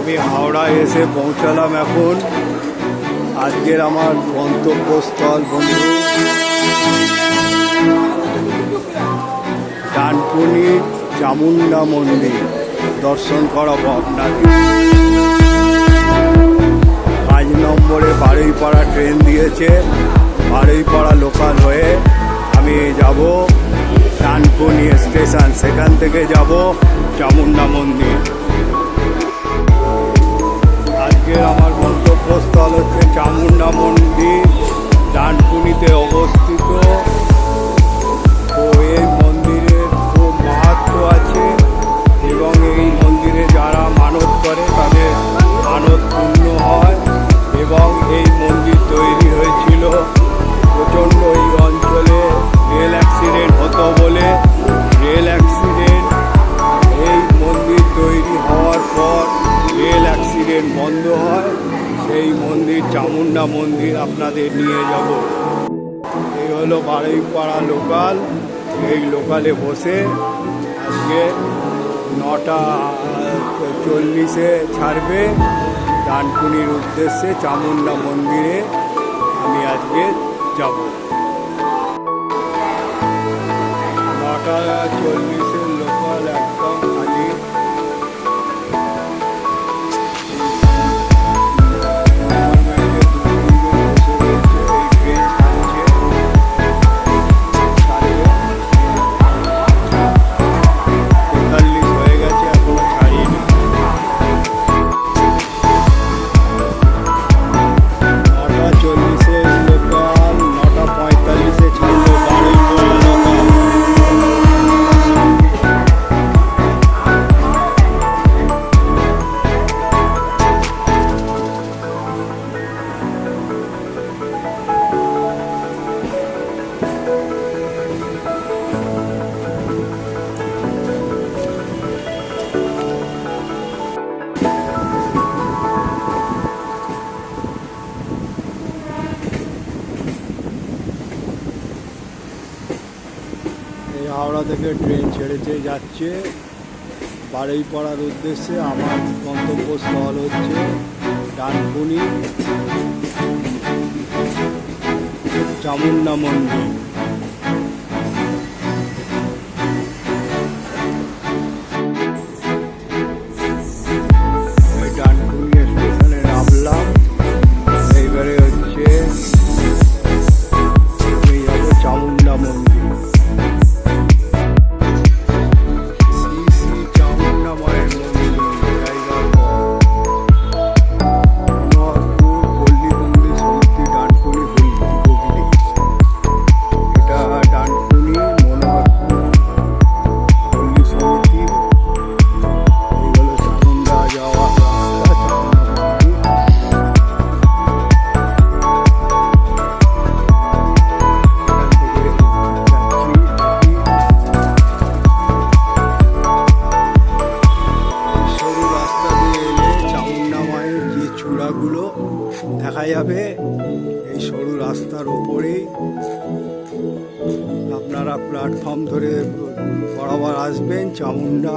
আমি হাওড়ায় এসে পৌঁছালাম এখন। আজকের আমার গন্তব্যস্থল বন্ধু ডানকুনি চামুন্ডা মন্দির দর্শন করাবো আপনাকে। 5 নম্বরে বারুইপাড়া ট্রেন দিয়েছে। বারুইপাড়া লোকাল হয়ে আমি যাব ডানকুনি স্টেশন, সেখান থেকে যাব চামুন্ডা মন্দির। আজকের আমার গন্তব্যস্থল হচ্ছে চামুন্ডা মন্দির, ডানকুনিতে অবস্থিত। তো এই মন্দিরের খুব মাহাত্ম্য আছে এবং এই মন্দিরে যারা মানত করে তাদের মানত পূর্ণ হয়। এবং এই মন্দির তৈরি হয়েছিল প্রচণ্ড এই অঞ্চলে রেল অ্যাক্সিডেন্ট হতো বলে। রেল অ্যাক্সিডেন্ট এই মন্দির তৈরি হওয়ার পর রেল অ্যাক্সিডেন্ট বন্ধ হয়। সেই মন্দির চামুন্ডা মন্দির আপনাদের নিয়ে যাব। এই হলো বারুইপাড়া লোকাল। এই লোকালে বসে আজকে 9:40 ছাড়বে ডানকুনির উদ্দেশ্যে চামুন্ডা মন্দিরে আমি আজকে যাব। 9:40 লোকাল একদম খালি। হাওড়া থেকে ট্রেন ছেড়েছে, যাচ্ছে বারুইপাড়ার উদ্দেশ্যে। আমার গন্তব্যস্থল হচ্ছে ডানকুনি চামুন্ডা মন্দির। ডানকুনি স্টেশনে নামলাম। এইবারে হচ্ছে যাবো চামুন্ডা মন্দির। চূড়াগুলো দেখা যাবে। এই সরু রাস্তার ওপরেই আপনারা প্ল্যাটফর্ম ধরে বরাবর আসবেন, চামুন্ডা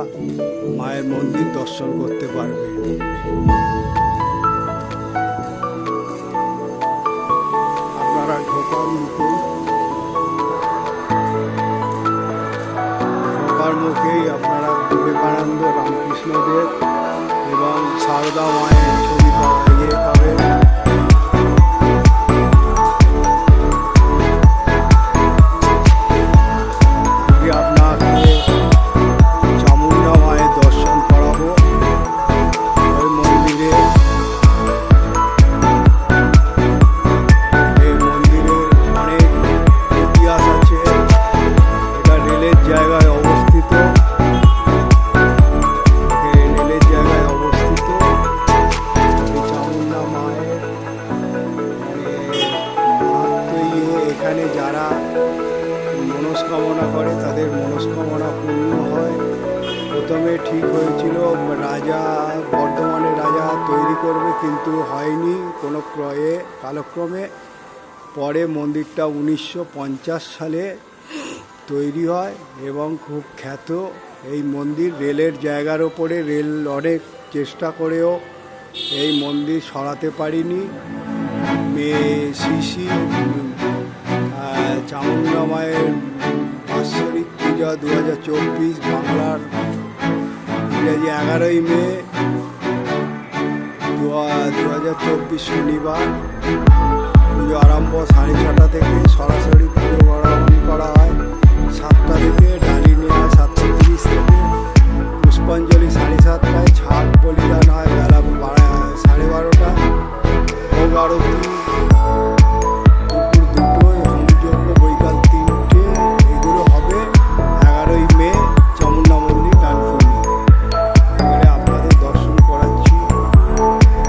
মায়ের মন্দির দর্শন করতে পারবেন। আপনারা ঢোকার মুখেই আপনারা বিবেকানন্দ, রামকৃষ্ণদেব এবং সারদা মায়ের ছবি পাবেন। আপনাকে চামুন্ডা মায়ের দর্শন করাবো। ওই মন্দিরে অনেক ইতিহাস আছে। এটা রেলের জায়গায় অবস্থিত। এখানে যারা মনস্কামনা করে তাদের মনস্কামনা পূর্ণ হয়। প্রথমে ঠিক হয়েছিল রাজা, বর্ধমানের রাজা তৈরি করবে, কিন্তু হয়নি কোনো কালক্রমে। পরে মন্দিরটা 1950 সালে তৈরি হয় এবং খুব খ্যাত এই মন্দির। রেলের জায়গার ওপরে রেল অনেক চেষ্টা করেও এই মন্দির সরাতে পারিনি। মেয়ে শিশি চামুণ্ডা মায়ের বাৎসরিক পূজা 2024 বাংলার ইংরেজি 11ই মে 2024 শনিবার। পুজো আরম্ভ 6:30 থেকে, সরাসরি পুজো করা হয় 7টা থেকে, ডালি নেওয়া 7:30 থেকে, পুষ্পাঞ্জলি 7:30টায়, ছাদ বলিদান হয় বেলা 12:30, ভোগ আরতি দুপুর 2টোয়, হোমযজ্ঞ বৈকাল 3টে। এগুলো হবে 11ই মে চামুণ্ডা মন্দির ডানকুনি। এবারে আপনাদের দর্শন করাচ্ছি।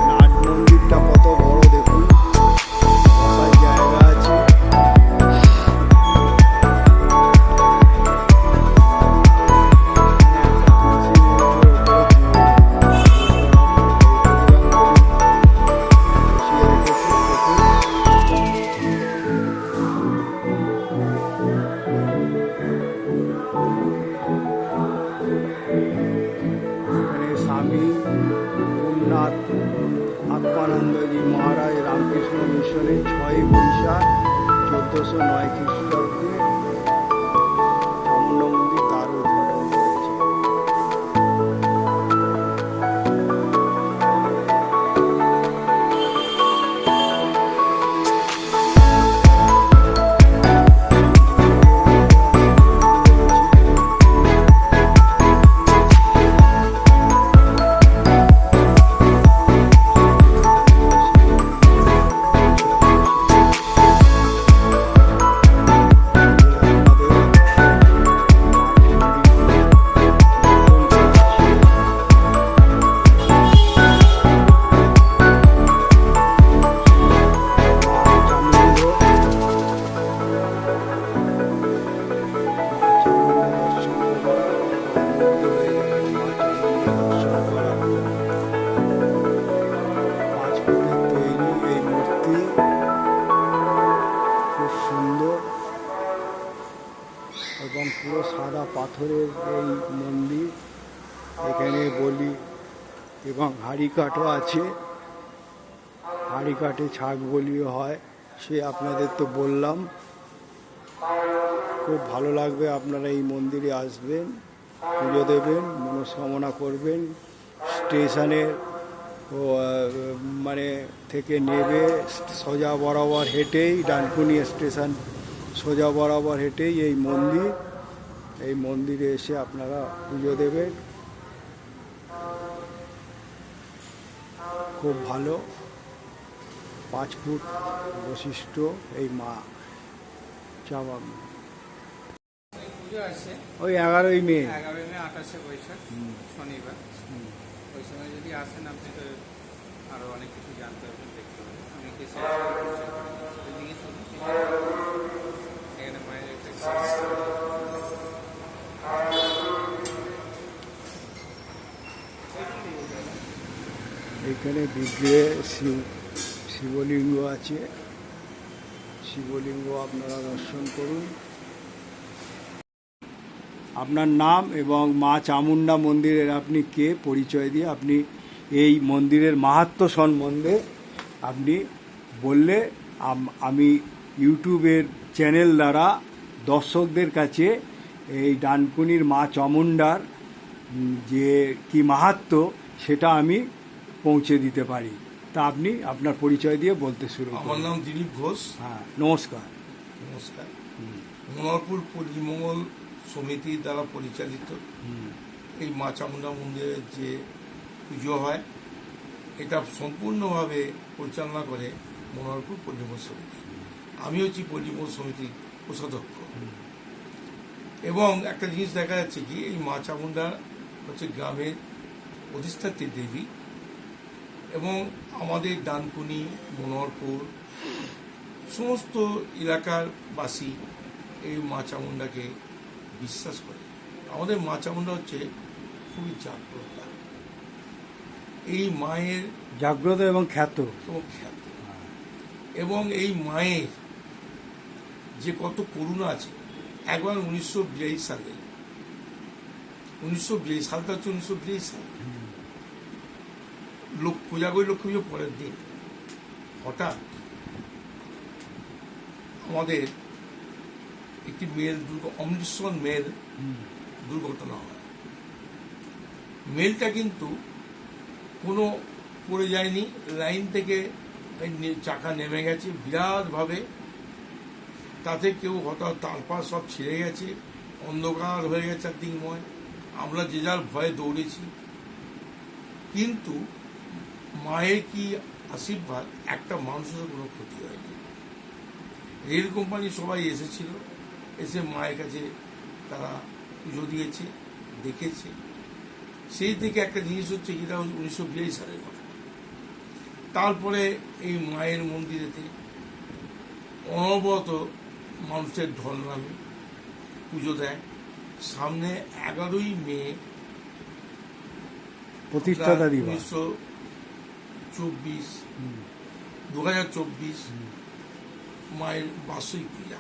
নাট মন্দিরটা কত বড় দেখুন, বসার জায়গা আছে। এখানে স্বামী পূর্ণনাথ আত্মানন্দজি মহারাজ রামকৃষ্ণ মিশনে 6ই বৈশাখ 1409 খ্রিস্টাব্দে চামুণ্ডা মন্দির তার উদ্বোধন করেছে। এবং পুরো সাদা পাথরের এই মন্দির। এখানে বলি এবং হাঁড়িকাঠও আছে, হাঁড়িকাঠে ছাগ বলিও হয়, সে আপনাদের তো বললাম। খুব ভালো লাগবে, আপনারা এই মন্দিরে আসবেন, পুজো দেবেন, মনস্কামনা করবেন। স্টেশনের মানে থেকে নেবে সোজা বরাবর হেঁটেই, ডানকুনি স্টেশন সোজা বরাবর হেঁটেই এই মন্দির। এই মন্দিরে এসে আপনারা পুজো দেবেন। খুব ভালো, 5 ফুট বৈশিষ্ট্য এই মা চাওয়া। পুজো আছে ওই 11ই মে 28শে বৈশাখ শনিবার। ওই সময় যদি আসেন আপনি তো আরো অনেক কিছু জানতে পারবেন, দেখতে পাবেন। আমি কি এখানে মায়ের একটা এখানে বিগ্রহে শিবলিঙ্গ আছে, শিবলিঙ্গ আপনারা দর্শন করুন। আপনার নাম এবং মা চামুণ্ডা মন্দিরের আপনি কে, পরিচয় দিয়ে আপনি এই মন্দিরের মাহাত্ম্য সম্বন্ধে আপনি বললে আমি ইউটিউবের চ্যানেল দ্বারা দর্শকদের কাছে এই ডানকুনির মা চামুণ্ডার যে কি মাহাত্ম্য সেটা আমি পৌঁছে দিতে পারি। তা আপনি আপনার পরিচয় দিয়ে বলতে শুরু করুন। আমার নাম দিলীপ ঘোষ। হ্যাঁ, নমস্কার। নমস্কার। মনোহরপুর পল্লীমঙ্গল সমিতির দ্বারা পরিচালিত এই মা চামুণ্ডা মন্দিরের যে পুজো হয়, এটা সম্পূর্ণভাবে পরিচালনা করে মনোহরপুর পল্লীমঙ্গল সমিতি। আমি হচ্ছি পল্লীমঙ্গল সমিতির কোষাধ্যক্ষ। এবং একটা জিনিস দেখা যাচ্ছে কি, এই মা চামুণ্ডা হচ্ছে গ্রামের অধিষ্ঠাত্রী দেবী, এবং আমাদের ডানকুনি, মনোহরপুর সমস্ত এলাকার বাসী এই মা চামুণ্ডাকে বিশ্বাস করে। আমাদের মা চামুণ্ডা হচ্ছে খুবই জাগ্রত, এই মায়ের জাগ্রত এবং খ্যাত। এবং এই মায়ের যে কত করুণা আছে। একবার 1942 সালে, 1942 সালটা হচ্ছে 1942 সাল, কোজাগরী লক্ষ্মী পুজো পরের দিন হঠাৎ আমাদের একটি অমৃতসর মেল দুর্ঘটনা হয়। মেলটা কিন্তু কোনো পড়ে যায়নি, লাইন থেকে চাকা নেমে গেছে বিরাটভাবে, তাতে কেউ হঠাৎ তারপর সব ছিঁড়ে গেছে, অন্ধকার হয়ে গেছে চারদিকময়। আমরা যে যার ভয়ে দৌড়েছি, কিন্তু মায়ের কি আশীর্বাদ, একটা মানুষের কোনো ক্ষতি হয়নি। রেল কোম্পানি সবাই এসেছিল, এসে মায়ের কাছে তারা পুজো দিয়েছে, দেখেছে। সেই থেকে একটা জিনিস হচ্ছে, যেটা 1942 সালের ঘটনা। তারপরে এই মায়ের মন্দিরেতে অনবরত মানুষের ঢল নামে, পুজো দেয়। সামনে 11ই মে প্রতিষ্ঠাতা দিবস 2024 মায়ের বার্ষিক পূজা।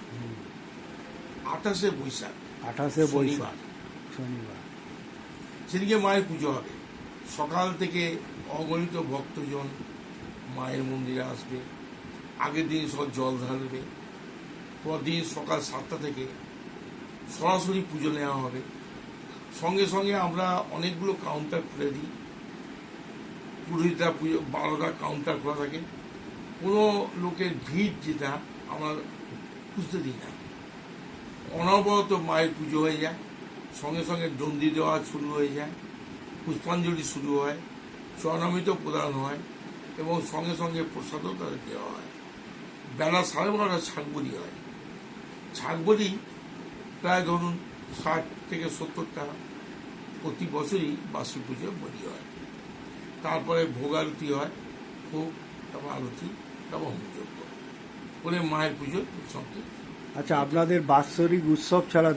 28শে বৈশাখ শনিবার সেদিকে মায়ের পুজো হবে। সকাল থেকে অগণিত ভক্তজন মায়ের মন্দিরে আসবে। আগের দিন সব জল ঢালবে, পরদিন সকাল 7টা থেকে সরাসরি পুজো নেওয়া হবে। সঙ্গে সঙ্গে আমরা অনেকগুলো কাউন্টার খুলে দিই। পুরোহিতরা পুজো 12টা কাউন্টার খোলা থাকে। কোনো লোকের ভিড় যেটা আমরা বুঝতে দিই না। অনবরত মায়ের পুজো হয়ে যায়, সঙ্গে সঙ্গে দণ্ডি দেওয়া শুরু হয়ে যায়, পুষ্পাঞ্জলি শুরু হয়, চরণামৃত প্রদান হয়, এবং সঙ্গে সঙ্গে প্রসাদও তাদের দেওয়া হয়। বেলা 12:30 ছাগবলি হয়। ছাগবলি প্রায় ধরুন 60 থেকে 70টা প্রতি বছরই বার্ষিক পুজো বলি হয়। তারপরে ভোগ আরতি হয়, ভোগ, তারপর আরতি, তারপর হোমযজ্ঞ করে মায়ের পুজো সঙ্গে। আচ্ছা, আপনাদের বাৎসরিক উৎসব ছাড়া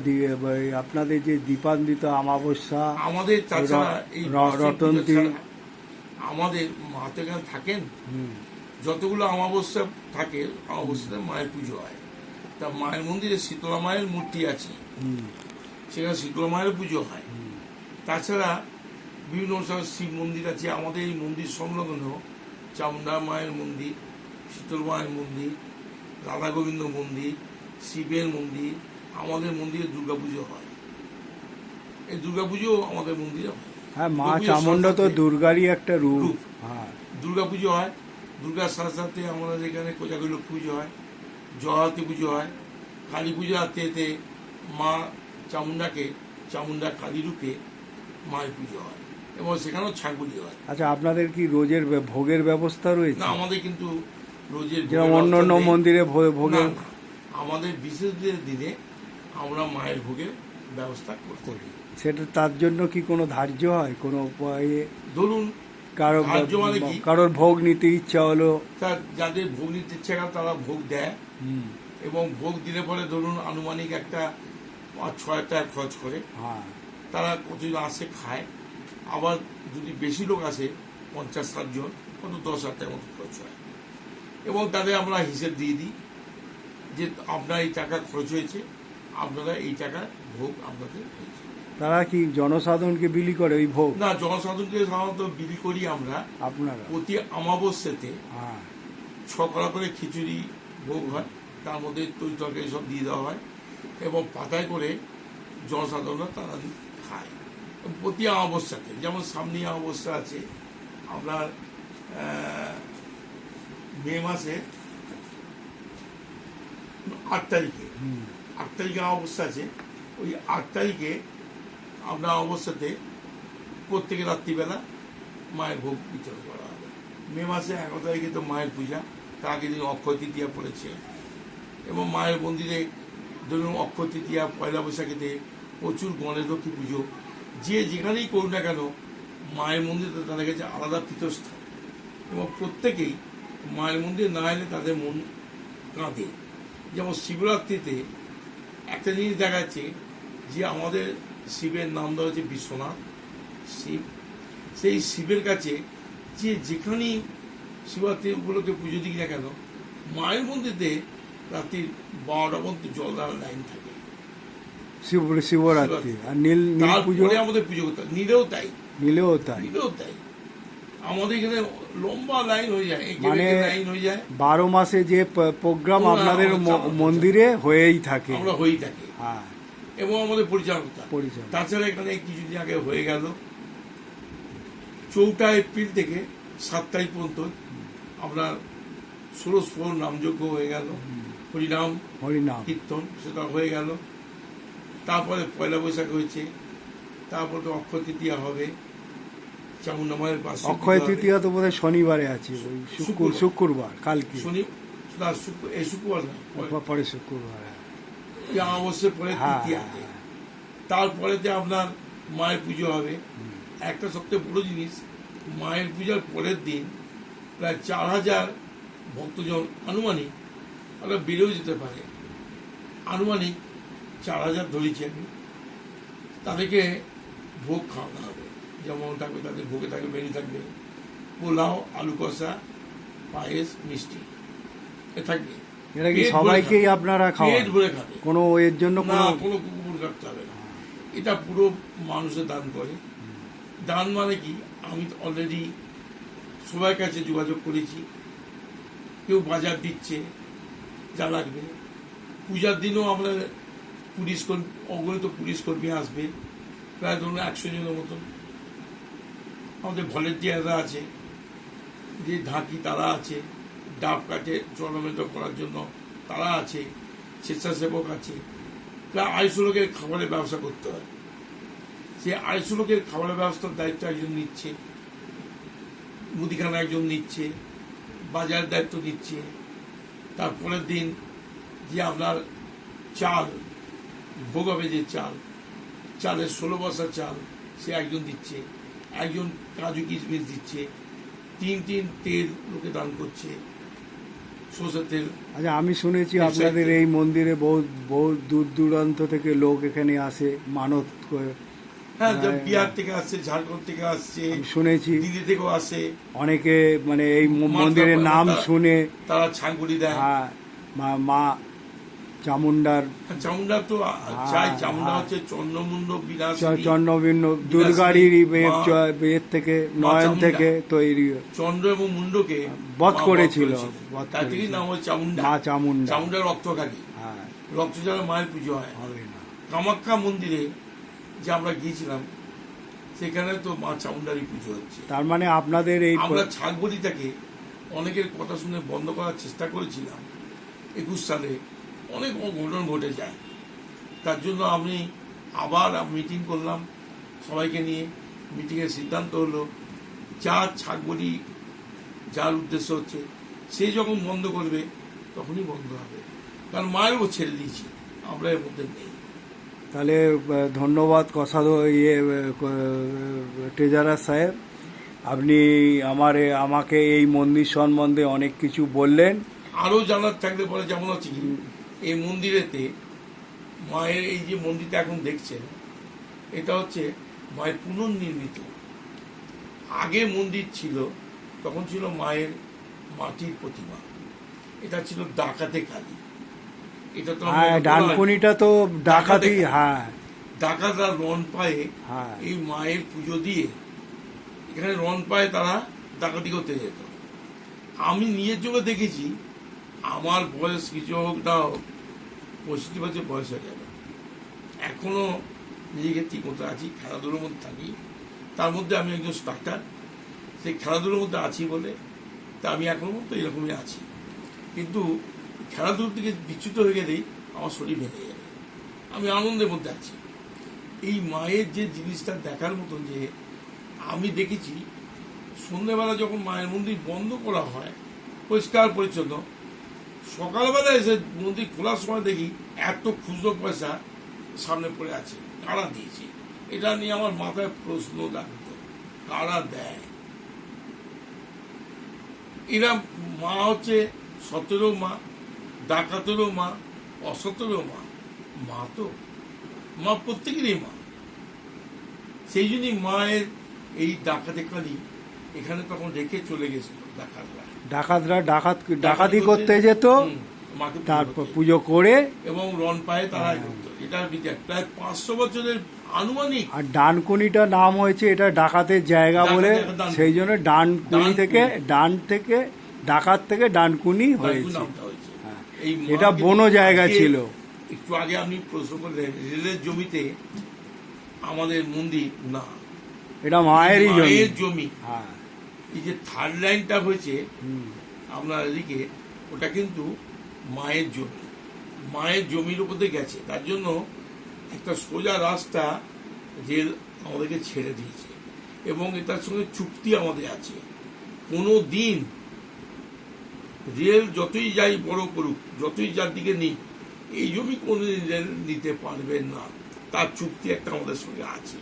আপনাদের যে দীপান্বিত অমাবস্যা, আমাদের তাছাড়া এই রটন্তী, আমাদের মা তো এখানে থাকেন, যতগুলো অমাবস্যা থাকে অমাবস্যাতে মায়ের পুজো হয়। তা মায়ের মন্দিরে শীতলা মায়ের মূর্তি আছে, সেখানে শীতলা মায়ের পুজো হয়। তাছাড়া বিভিন্ন শিব মন্দির আছে আমাদের এই মন্দির সংলগ্ন। চামুণ্ডা মায়ের মন্দির, শীতল মায়ের মন্দির, রাধা গোবিন্দ মন্দির, শিবের মন্দির। আমাদের মন্দিরে দুর্গাপুজো হয়। এই দুর্গাপুজো আমাদের মন্দিরে হয়। হ্যাঁ, মা চামুণ্ডা তো দুর্গারই একটা রূপ। হ্যাঁ, দুর্গাপুজো হয়। দুর্গার সাথে সাথে আমাদের এখানে কোজাগরী লক্ষ্মী পুজো হয়, জয়ন্তী পুজো হয়, কালী পুজো রাত্রিতে মা চামুণ্ডাকে, চামুণ্ডা কালী রূপে মায়ের পুজো হয়, এবং সেখানেও ছাগলি হয়। আচ্ছা, আপনাদের কি রোজের ভোগের ব্যবস্থা রয়েছে? না, আমাদের কিন্তু রোজের যেমন অন্য অন্য মন্দিরে ভোগের, আমাদের বিশেষ দিনে আমরা মায়ের ভোগের ব্যবস্থা করি। সেটা তার জন্য কি কোনো ধার্য হয়? কোনো ধরুন কারোর ভোগ নিতে ইচ্ছা হলো, যাদের ভোগ নিতে ইচ্ছা করে তারা ভোগ দেয়, এবং ভোগ দিলে পরে ধরুন আনুমানিক একটা 5-6 টাকা খরচ করে। তারা কতজন আসে খায়। আবার যদি বেশি লোক আসে, 50-60 জন, কত 10,000 টাকার মতো খরচ হয়। এবং তাদের আমরা হিসেব দিয়ে দিই যে আপনার এই টাকা খরচ হয়েছে, আপনারা এই টাকা ভোগ আপনাদের হয়েছে। তারা কি জনসাধারণকে বিলি করে ওই ভোগ? না, জনসাধারণকে সাধারণত বিলি করি আমরা। আপনারা প্রতি অমাবস্যাতে 6 কড়া করে খিচুড়ি ভোগ হয়, তার মধ্যে তরি তরকারি সব দিয়ে দেওয়া হয়, এবং পাতায় করে জনসাধারণরা তারা খায় প্রতি অমাবস্যাতে। যেমন সামনে অমাবস্যা আছে আপনার মে মাসে 8 তারিখে। 8 তারিখে অমাবস্যা আছে। ওই 8 তারিখে আমরা অমাবস্যাতে প্রত্যেকে রাত্রিবেলা মায়ের ভোগ বিতরণ করা হবে। মে মাসে 11 তারিখে তো মায়ের পূজা, তার আগের দিন অক্ষয় তৃতীয়া পড়েছে, এবং মায়ের মন্দিরে ধরুন অক্ষয় তৃতীয়া, পয়লা বৈশাখেতে প্রচুর গণেশ লক্ষ্মী পুজো। যে যেখানেই করুন না কেন, মায়ের মন্দিরে তাদের কাছে আলাদা পীঠস্থান, এবং প্রত্যেকেই মায়ের মন্দিরে না এলে তাদের মন কাঁদে। যেমন শিবরাত্রিতে একটা জিনিস দেখা যাচ্ছে যে আমাদের শিবের নাম দেওয়া হচ্ছে বিশ্বনাথ শিব। সেই শিবের কাছে যে যেখানেই শিবরাত্রি উপলক্ষে পুজো দিই না কেন, মায়ের মন্দিরে রাত্রি 12টা পর্যন্ত জল ঢালার লাইন থাকে। শিবরাত্রি আর নীল পুজো আমাদের পুজো করতে নীলেও তাই। আমাদের এখানে লম্বা লাইন হয়ে যায়, মানে লাইন হয়ে যায়। 12 মাসে যে প্রোগ্রাম পুরো আপনাদের আমাদের চালু হচ্ছে। মন্দিরে হয়েই থাকে। আমরা হয়েই থাকি হ্যাঁ, এবং আমাদের পরিচালকতা। পরিচালক। তাছাড়া এখানে কিছুদিন আগে হয়ে গেল 4 এপ্রিল থেকে 7 তারিখ পর্যন্ত আপনার 16 নামযজ্ঞ হয়ে গেল, হরিনাম হরিনাম। কীর্তন সেটা হয়ে গেল। তারপরে পয়লা বৈশাখ হয়েছে, তারপরে তো অক্ষয় তৃতীয়া হবে, চামুন্ডা মায়ের বার্ষিক অক্ষয় পুজো হবে। তৃতীয়া তো বোধহয় শনিবারে আছে, ওই শুক্রবার কালকে, এই শুক্রবার না, পরে শুক্রবার। এই অমাবস্যার পরে হ্যাঁ, তৃতীয়াতে। তারপরেতে আপনার মায়ের পুজো হবে। একটা সবথেকে বড় জিনিস, মায়ের পূজার পরের দিন প্রায় 4000 ভক্তজন আনুমানিক, আমরা বেড়েও যেতে পারে, আনুমানিক 4000 ধরেছি আমি, তাদেরকে ভোগ খাওয়ানো হবে। যেমন থাকবে তাদের ভোগে থাকবে, মেনু থাকবে পোলাও, আলু কষা, পায়েস, মিষ্টি এ থাকবে। এটা কি পেট ভরে সবাইকেই খাবে। আপনারা পেট খাওয়ান? ভরে খাবে, কোনো এর জন্য না কোনো কোনো কুকুর কাটতে হবে না। এটা পুরো মানুষের দান করে। দান মানে কি, আমি অলরেডি সবার কাছে যোগাযোগ করেছি, কেউ বাজার দিচ্ছে যা লাগবে। পূজার দিনও আমরা পুলিশ কর্মী, অগণিত পুলিশ কর্মী আসবে, প্রায় ধরুন 100 জনের মতন। আমাদের ভলেন্টিয়াররা আছে, যে ঢাকি তারা আছে, ডাব কাটে জলমেত করার জন্য তারা আছে, স্বেচ্ছাসেবক আছে। প্রায় 250 লোকের খাবারের ব্যবস্থা করতে হয়। সেই 250 লোকের খাবারের ব্যবস্থার দায়িত্ব একজন নিচ্ছে, মুদিখানা একজন নিচ্ছে, বাজার দায়িত্ব নিচ্ছে। তারপরের দিন যে আপনার চাল ভোগ হবে, যে চালের 16 বস্তা চাল সে একজন দিচ্ছে, একজন কাজু কিশমিশ দিচ্ছে, 3 তেল লোকে দান করছে, সরষের তেল। আচ্ছা, আমি শুনেছি এই আপনাদের সাইডে। এই মন্দিরে বহু বহু দূর দূরান্ত থেকে লোক এখানে আসে মানত করে। হ্যাঁ, হ্যাঁ, বিহার থেকে আসছে, ঝাড়খণ্ড থেকে আসছে, আমি শুনেছি দিল্লি থেকেও আসে। অনেকে মানে এই মন্দিরের নাম শুনে তারা ছাঙ্গুলি দেয়। হ্যাঁ, মা চামুন্ডার, চামুন্ডা তো চাই, চামুন্ডা হচ্ছে চন্দ্রমুণ্ড বিনাশিনী। চন্দ্রবিন্ন দুর্গাড়ির এর থেকে নয়ন চামুণ্ডা। থেকে তৈরি চন্দ্র এবং মুন্ডকে বধ মা করেছিল, বধ তার থেকেই করেছিল। নাম হয় চামুন্ডা। মা চামুন্ডা। চামুন্ডা রক্তকারী, হ্যাঁ, রক্ত ছাড়া মায়ের পুজো হয়। হবে না। কামাখ্যা মন্দিরে যে আমরা গিয়েছিলাম, সেখানে তো মা চামুন্ডারই পুজো হচ্ছে। তার মানে আপনাদের এই আমরা ছাগবলিটাকে অনেকের কথা শুনে বন্ধ করার চেষ্টা করেছিলাম 21 সালে, অনেক অঘটন ঘটে যায়। তার জন্য আমি আবার মিটিং করলাম সবাইকে নিয়ে। মিটিংয়ের সিদ্ধান্ত হলো, যা ছাগবলি যার উদ্দেশ্য হচ্ছে সে যখন বন্ধ করবে তখনই বন্ধ হবে, কারণ মায়ের উপর ছেড়ে দিয়েছি, আমরা এর মধ্যে নেই। তাহলে ধন্যবাদ ট্রেজারার সাহেব, আপনি আমাকে এই মন্দির সম্বন্ধে অনেক কিছু বললেন। আরও জানার থাকলে পরে, যেমন হচ্ছে কি, এই মন্দিরেতে মায়ের এই যে মন্দিরটা এখন দেখছেন, এটা হচ্ছে মায়ের পুনর্নির্মিত। আগে মন্দির ছিল, তখন ছিল মায়ের মাটির প্রতিমা, এটা ছিল ডাকাতে কালী। এটা তো হ্যাঁ, ডানকুনিটা তো ডাকাতি। হ্যাঁ, ডাকাতরা রন পায়ে হ্যাঁ, এই মায়ের পুজো দিয়ে এখানে রন পায়ে তারা ডাকাতি করতে যেত। আমি নিজের চোখে দেখেছি, আমার বয়স কিছু হোক না হোক, 65 বছর বয়স হয়ে যাবে, এখনো নিজেকে ঠিক মতো আছি, খেলাধুলোর মধ্যে থাকি। তার মধ্যে আমি একজন স্টার্টার, সেই খেলাধুলোর মধ্যে আছি বলে তা আমি এখনো মতো এরকমই আছি। কিন্তু খেলাধুলো থেকে বিচ্যুত হয়ে গেলেই আমার শরীর ভেঙে যাবে। আমি আনন্দের মধ্যে আছি। এই মায়ের যে জিনিসটা দেখার মতো, যে আমি দেখেছি সন্ধ্যেবেলা যখন মায়ের মন্দির বন্ধ করা হয়, পরিষ্কার পরিচ্ছন্ন, সকালবেলা এসে মন্দির খোলার সময় দেখি এত খুচরো পয়সা সামনে পড়ে আছে, কারা দিয়েছে? এটা নিয়ে আমার মাথায় প্রশ্ন লাগতো, কারা দেয়? এরা মা হচ্ছে সতেরও মা, ডাকাতেরও মা, অসতেরও মা, মা তো মা প্রত্যেকেরই মা। সেই জন্যই মায়ের এই ডাকাতে কালী এখানে তখন রেখে চলে গেছিল ডাকাতরা। ডাকাতি করতে যেত, মাকে তারপর পুজো করে এবং রন পায়ে তারা করতো। এটা প্রায় 500 বছরের আনুমানিক আর ডানকুনিটা নাম হয়েছে এটা ডাকাতের জায়গা বলে, ডানকুনি। সেই জন্য ডানকুনি থেকে ডাকাত থেকে ডানকুনি ডানকুনি হয়েছে। নামটা হয়েছে। হ্যাঁ। এই এটা মাকে বনো জায়গা আজকে ছিল। একটু আগে আপনি প্রশ্ন করলেন রেলের জমিতে আমাদের মন্দির না, এটা মায়েরই জমি। মায়ের জমি। হ্যাঁ। এই যে থার্ড লাইনটা হয়েছে হুম। আপনার এদিকে, ওটা কিন্তু মায়ের জমি, মায়ের জমির উপর দিয়ে গেছে। তার জন্য একটা সোজা রাস্তা রেল আমাদেরকে ছেড়ে দিয়েছে এবং এটার সঙ্গে চুক্তি আমাদের আছে। কোনো দিন রেল যতই যাই বড় করুক, যতই যার দিকে নিক, এই জমি কোনোদিন রেল নিতে পারবে না, তার চুক্তি একটা আমাদের সঙ্গে আছে।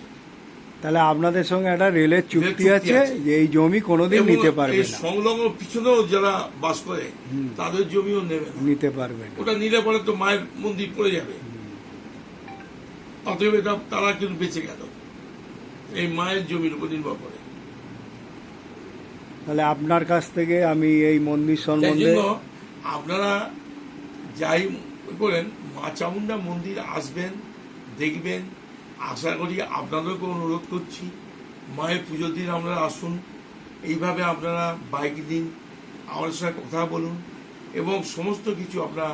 তাহলে আপনাদের সঙ্গে একটা রেলের চুক্তি চুক্তি আছে আছে। যে এই জমি কোনোদিন এবং নিতে পারবে এই না, সংলগ্ন পিছনেও যারা বাস করে তাদের জমিও নেবে না। নিতে পারবে না। ওটা নিলে পরে তো মায়ের মন্দির পড়ে যাবে। অতএব এটা তারা কিন্তু বেঁচে গেল এই মায়ের জমির উপর নির্ভর করে। তাহলে আপনার কাছ থেকে আমি এই মন্দির তাই সম্বন্ধে জন্য আপনারা যাই করেন, মা চামুন্ডা মন্দির আসবেন, দেখবেন। আশা করি আপনাদেরকে অনুরোধ করছি মায়ের পুজোর দিন আপনারা আসুন, এইভাবে আপনারা বাইক দিন, আমাদের সঙ্গে কথা বলুন এবং সমস্ত কিছু আপনারা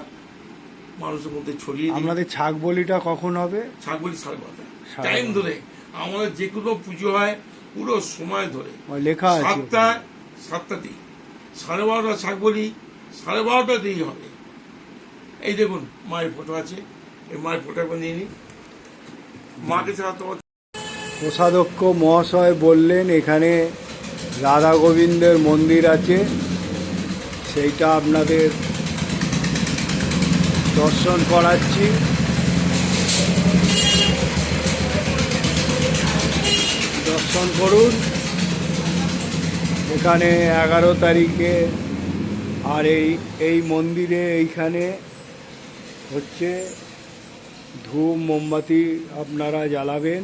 মানুষের মধ্যে ছড়িয়ে দিন। আপনাদের ছাগ বলিটা কখন হবে? ছাগবলি 12:30 সাড়ে টাইম 12:30 ধরে আমাদের যে কোনো পুজো হয় পুরো সময় ধরে। ওই লেখা আছে 7টাতেই 12:30 ছাগবলি 12:30 হবে। এই দেখুন মায়ের ফটো আছে, এই মায়ের ফটো একবার নিয়ে নিন। মাকে ছাড়া তোমার কোষাধ্যক্ষ মহাশয় বললেন এখানে রাধা গোবিন্দের মন্দির আছে, সেইটা আপনাদের দর্শন করাচ্ছি। দর্শন করুন। এখানে 11 তারিখে আর এই মন্দিরে এইখানে হচ্ছে ধূপ মোমবাতি আপনারা জ্বালাবেন।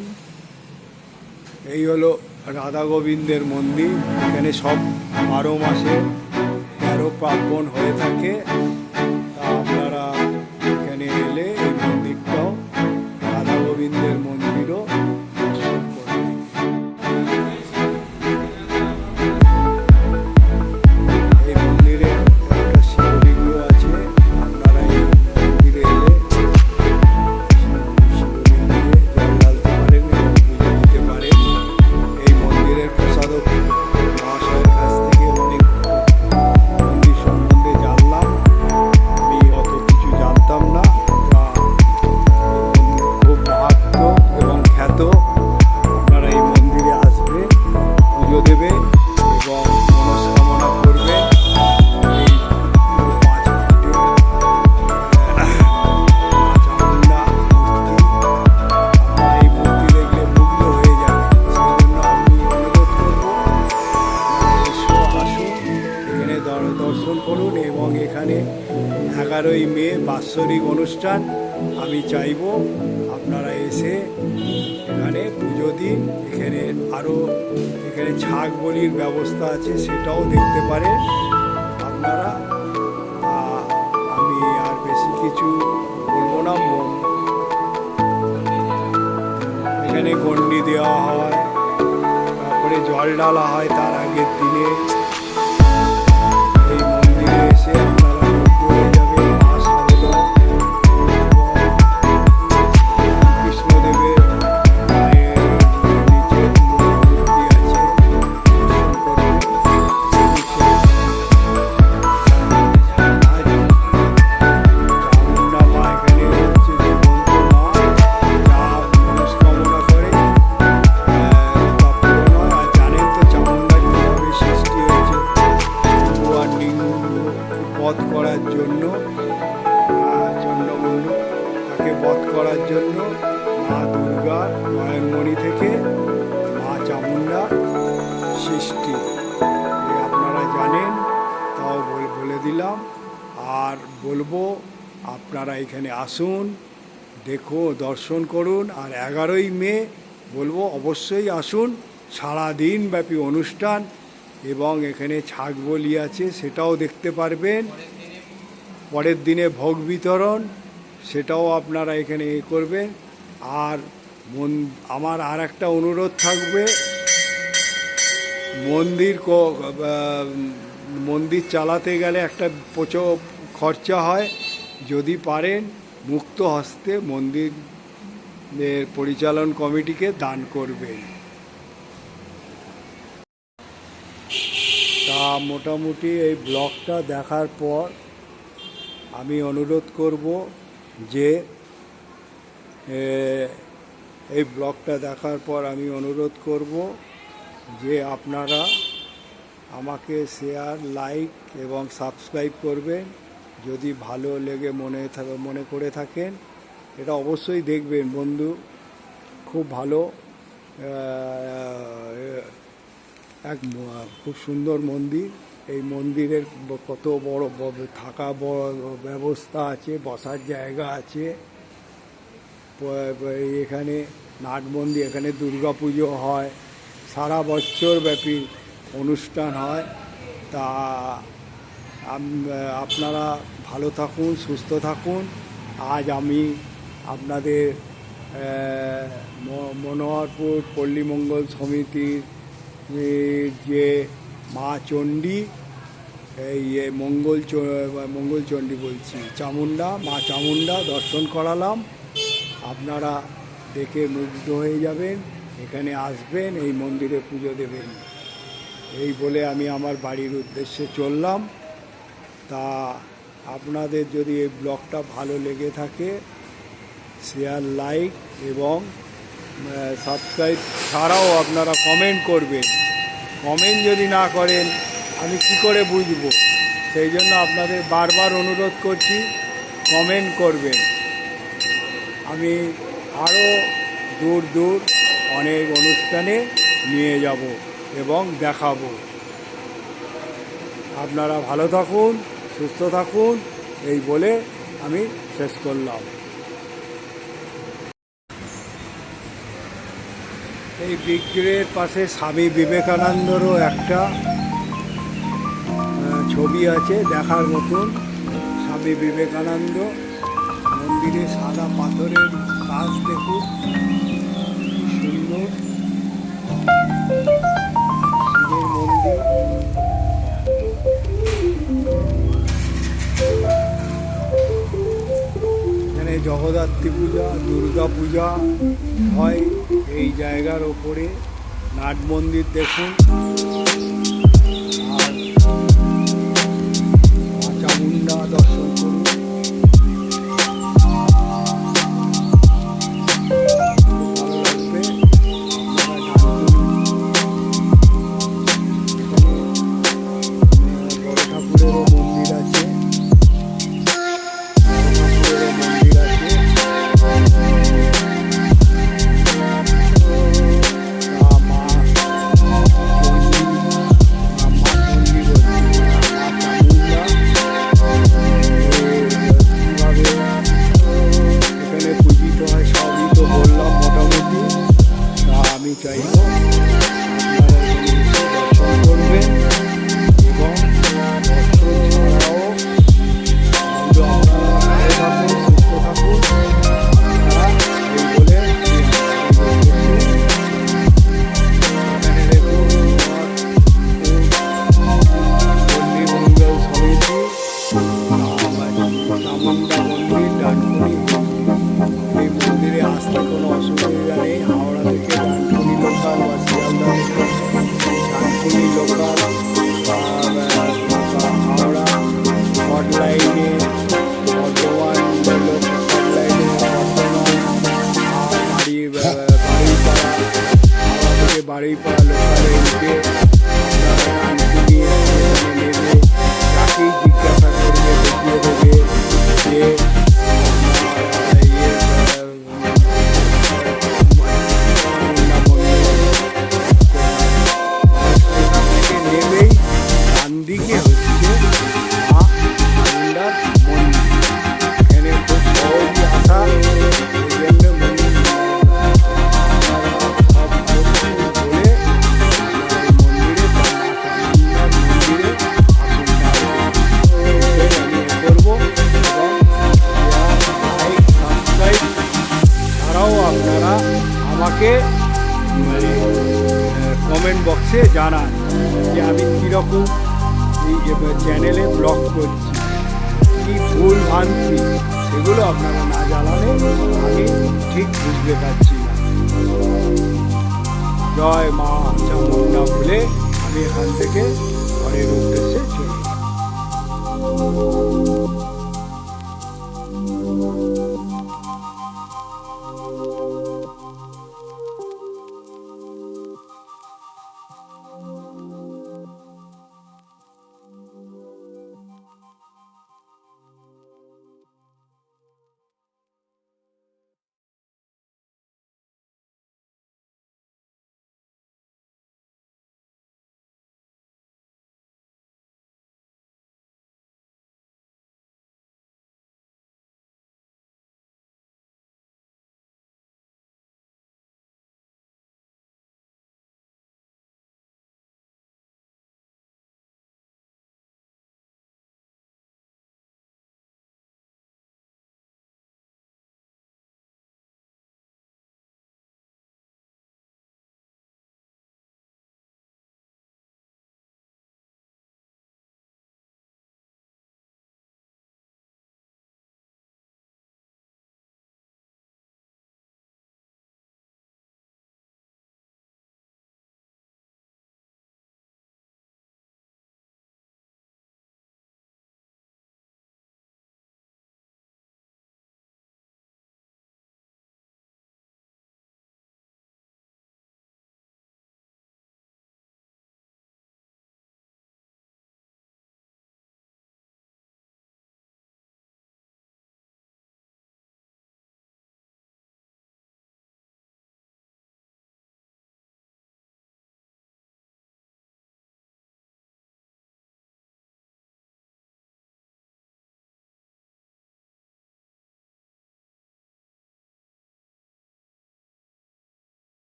এই হলো রাধা গোবিন্দের মন্দির। এখানে সব 12 মাসে 13 পার্বণ হয়ে থাকে। তা আপনারা এখানে এলে এই মন্দিরটাও, রাধা গোবিন্দের মন্দিরও দর্শন করবেন। এই মন্দিরে একটা শিবলিঙ্গ আছে, আপনারা এই মন্দিরে এলে শিবলিঙ্গে জল ঢালতে পারেন এবং পুজো দিতে পারেন। এই মন্দিরের প্রসাদক মহাশয়ের কাছ থেকে অনেক মন্দির সম্বন্ধে জানলাম, আমি অত কিছু জানতাম না। তা খুব মাহাত্ম এবং খ্যাত। আপনারা এই মন্দিরে আসবে, পুজো দেবে এবং মনস্কামনা করবে। এই 5 ফুটের মা চামুন্ডা মূর্তি, আপনারা এই মূর্তি দেখলে মুগ্ধ হয়ে যাবে। সেই জন্য আমি অনুরোধ করবো আসুন, এখানে দর্শন করুন এবং এখানে 11ই মে বাৎসরিক অনুষ্ঠান। আমি চাইব আপনারা এসে এখানে পুজো দিন। এখানে ছাগ বলির ব্যবস্থা আছে, সেটাও দেখতে পারেন আপনারা। আমি আর বেশি কিছু বলবো না। এখানে গন্ডি দেওয়া হয়, তারপরে জল ঢালা হয় তার আগের দিনে। এই মন্দিরে এসে আপনারা মুগ্ধ হয়ে যাবেন। মা সারদা এবং কৃষ্ণদেবের মায়ের নিচে মূর্তি আছে, দর্শন করবেন। আজ চামুন্ডা মা এখানে হচ্ছে জীবন্ত মা, যা মনস্কামনা করে তা পূরণ হয়। আর জানেন তো চামুন্ডা কীভাবে সৃষ্টি হয়েছে, আর বধ করার জন্য, চন্ডমুন্ড তাকে বধ করার জন্য মা দুর্গার নয়নমণি থেকে মা চামুন্ডা সৃষ্টি। আপনারা জানেন, তাও বলে দিলাম। আর বলবো আপনারা এখানে আসুন, দর্শন করুন। আর 11ই মে বলবো অবশ্যই আসুন, সারাদিন ব্যাপী অনুষ্ঠান এবং এখানে ছাগ বলি আছে, সেটাও দেখতে পারবেন। পরের দিনে ভোগ বিতরণ, সেটাও আপনারা এখানে করবেন। আর আমার আর একটা অনুরোধ থাকবে, মন্দির চালাতে গেলে একটা প্রচুর খরচা হয়, যদি পারেন মুক্ত হস্তে মন্দিরের পরিচালন কমিটিকে দান করবেন। তা মোটামুটি এই ব্লগটা দেখার পর আমি অনুরোধ করব যে এই ব্লগটা দেখার পর আমি অনুরোধ করব যে আপনারা আমাকে শেয়ার, লাইক এবং সাবস্ক্রাইব করবেন। যদি ভালো লেগে মনে করে থাকেন, এটা অবশ্যই দেখবেন বন্ধু। খুব ভালো, খুব সুন্দর মন্দির। এই মন্দিরের কত বড় থাকা ব্যবস্থা আছে, বসার জায়গা আছে। এখানে নাট মন্দির, এখানে দুর্গা পুজো হয়, সারা বছর ব্যাপী অনুষ্ঠান হয়। তা আপনারা ভালো থাকুন, সুস্থ থাকুন। আজ আমি আপনাদের মনোহরপুর পল্লী মঙ্গল সমিতির যে মা চণ্ডী, এই মঙ্গলচণ্ডী বলছি, মা চামুণ্ডা দর্শন করালাম। আপনারা দেখে মুগ্ধ হয়ে যাবেন, এখানে আসবেন, এই মন্দিরে পুজো দেবেন। এই বলে আমি আমার বাড়ির উদ্দেশ্যে চললাম। তা আপনাদের যদি এই ব্লগটা ভালো লেগে থাকে, শেয়ার, লাইক এবং সাবস্ক্রাইব ছাড়াও আপনারা কমেন্ট করবেন। কমেন্ট যদি না করেন আমি কি করে বুঝবো? সেই জন্য আপনাদের বারবার অনুরোধ করছি, কমেন্ট করবেন। আমি আরও দূর দূর অনেক অনুষ্ঠানে নিয়ে যাব এবং দেখাবো। আপনারা ভালো থাকুন, সুস্থ থাকুন, এই বলে আমি শেষ করলাম। এই বিগ্রহের পাশে স্বামী বিবেকানন্দরও একটা ছবি আছে দেখার মতন। স্বামী বিবেকানন্দ মন্দিরে সাদা পাথরের কাজ দেখুন, সুন্দর শিবের মন্দির। এখানে জগদ্ধাত্রী পূজা, দুর্গা পূজা হয় এই জায়গার ওপরে। নাট মন্দির দেখুন, আর মা চামুণ্ডা দর্শন করুন। বাড়িপাড়া লোকালে উঠে নিয়ে নেবে, তাকেই জিজ্ঞাসা করবে, দেখিয়ে দেবে যে নেবেই ডান দিকে হচ্ছে মা চামুণ্ডার মন্দির। এখানে খুব সহজই আসা, এই জন্য করবো এবং বক্সে জানান যে আমি কীরকম এই চ্যানেলে ব্লগ করছি, কী ভুল ভ্রান্তি সেগুলো আপনারা না জানালে আমি ঠিক বুঝতে পারছি না। জয় মা চামুন্ডা বলে আমি এখান থেকে ঘরের উদ্দেশ্যে চলি।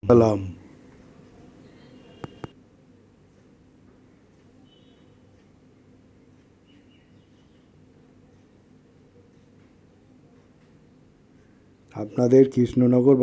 সালাম। আপনাদের কৃষ্ণনগর